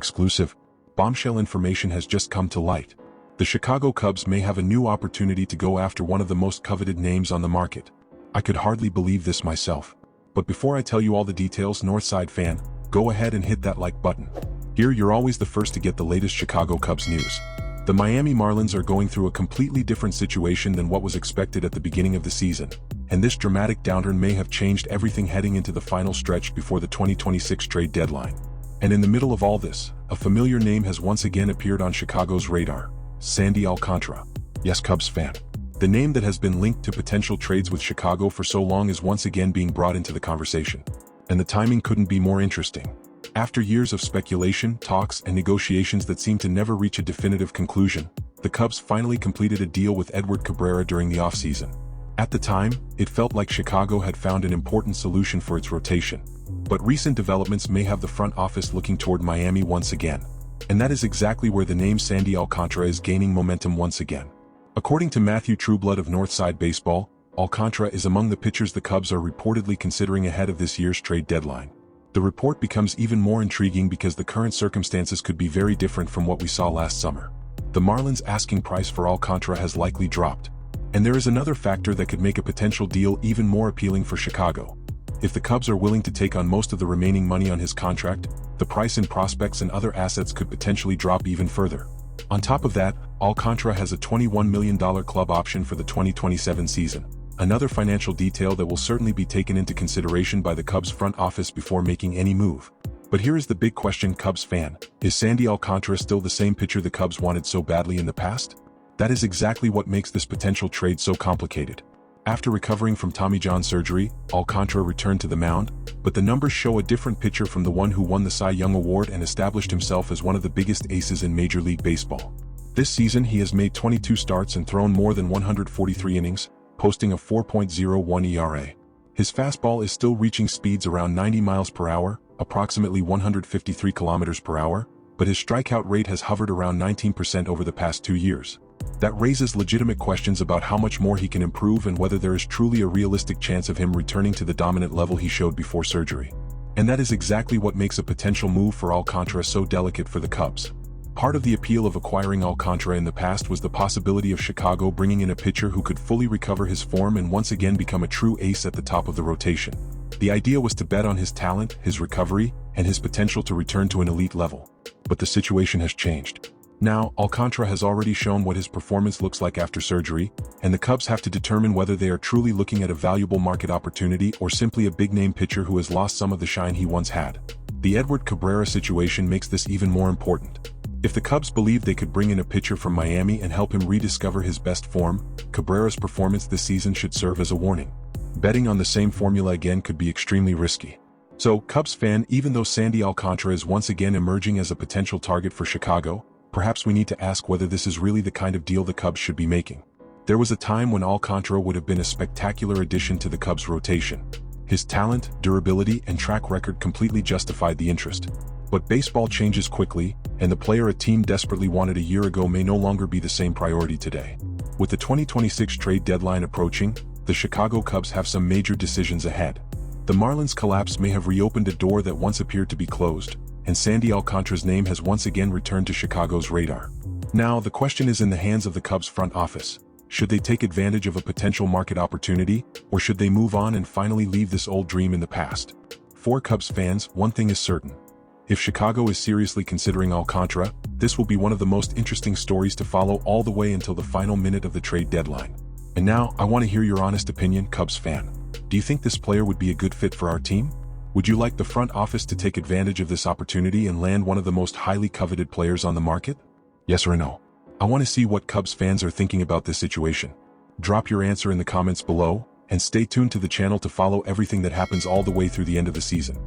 Exclusive. Bombshell information has just come to light. The Chicago Cubs may have a new opportunity to go after one of the most coveted names on the market. I could hardly believe this myself. But before I tell you all the details, Northside fan, go ahead and hit that like button. Here you're always the first to get the latest Chicago Cubs news. The Miami Marlins are going through a completely different situation than what was expected at the beginning of the season, and this dramatic downturn may have changed everything heading into the final stretch before the 2026 trade deadline. And in the middle of all this, a familiar name has once again appeared on Chicago's radar: Sandy Alcantara. Yes, Cubs fan. The name that has been linked to potential trades with Chicago for so long is once again being brought into the conversation. And the timing couldn't be more interesting. After years of speculation, talks, and negotiations that seemed to never reach a definitive conclusion, the Cubs finally completed a deal with Edward Cabrera during the offseason. At the time, it felt like Chicago had found an important solution for its rotation. But recent developments may have the front office looking toward Miami once again. And that is exactly where the name Sandy Alcantara is gaining momentum once again. According to Matthew Trueblood of Northside Baseball, Alcantara is among the pitchers the Cubs are reportedly considering ahead of this year's trade deadline. The report becomes even more intriguing because the current circumstances could be very different from what we saw last summer. The Marlins' asking price for Alcantara has likely dropped. And there is another factor that could make a potential deal even more appealing for Chicago. If the Cubs are willing to take on most of the remaining money on his contract, the price in prospects and other assets could potentially drop even further. On top of that, Alcantara has a $21 million club option for the 2027 season. Another financial detail that will certainly be taken into consideration by the Cubs front office before making any move. But here is the big question, Cubs fan. Is Sandy Alcantara still the same pitcher the Cubs wanted so badly in the past? That is exactly what makes this potential trade so complicated. After recovering from Tommy John surgery, Alcantara returned to the mound, but the numbers show a different pitcher from the one who won the Cy Young Award and established himself as one of the biggest aces in Major League Baseball. This season he has made 22 starts and thrown more than 143 innings, posting a 4.01 ERA. His fastball is still reaching speeds around 90 miles per hour, approximately 153 kilometers per hour, but his strikeout rate has hovered around 19% over the past 2 years. That raises legitimate questions about how much more he can improve and whether there is truly a realistic chance of him returning to the dominant level he showed before surgery. And that is exactly what makes a potential move for Alcantara so delicate for the Cubs. Part of the appeal of acquiring Alcantara in the past was the possibility of Chicago bringing in a pitcher who could fully recover his form and once again become a true ace at the top of the rotation. The idea was to bet on his talent, his recovery, and his potential to return to an elite level. But the situation has changed. Now, Alcantara has already shown what his performance looks like after surgery, and the Cubs have to determine whether they are truly looking at a valuable market opportunity or simply a big-name pitcher who has lost some of the shine he once had. The Edward Cabrera situation makes this even more important. If the Cubs believe they could bring in a pitcher from Miami and help him rediscover his best form, Cabrera's performance this season should serve as a warning. Betting on the same formula again could be extremely risky. So, Cubs fan, even though Sandy Alcantara is once again emerging as a potential target for Chicago, perhaps we need to ask whether this is really the kind of deal the Cubs should be making. There was a time when Alcantara would have been a spectacular addition to the Cubs' rotation. His talent, durability, and track record completely justified the interest. But baseball changes quickly, and the player a team desperately wanted a year ago may no longer be the same priority today. With the 2026 trade deadline approaching, the Chicago Cubs have some major decisions ahead. The Marlins' collapse may have reopened a door that once appeared to be closed, and Sandy Alcantara's name has once again returned to Chicago's radar. Now, the question is in the hands of the Cubs front office. Should they take advantage of a potential market opportunity, or should they move on and finally leave this old dream in the past? For Cubs fans, one thing is certain. If Chicago is seriously considering Alcantara, this will be one of the most interesting stories to follow all the way until the final minute of the trade deadline. And now, I want to hear your honest opinion, Cubs fan. Do you think this player would be a good fit for our team? Would you like the front office to take advantage of this opportunity and land one of the most highly coveted players on the market? Yes or no? I want to see what Cubs fans are thinking about this situation. Drop your answer in the comments below, and stay tuned to the channel to follow everything that happens all the way through the end of the season.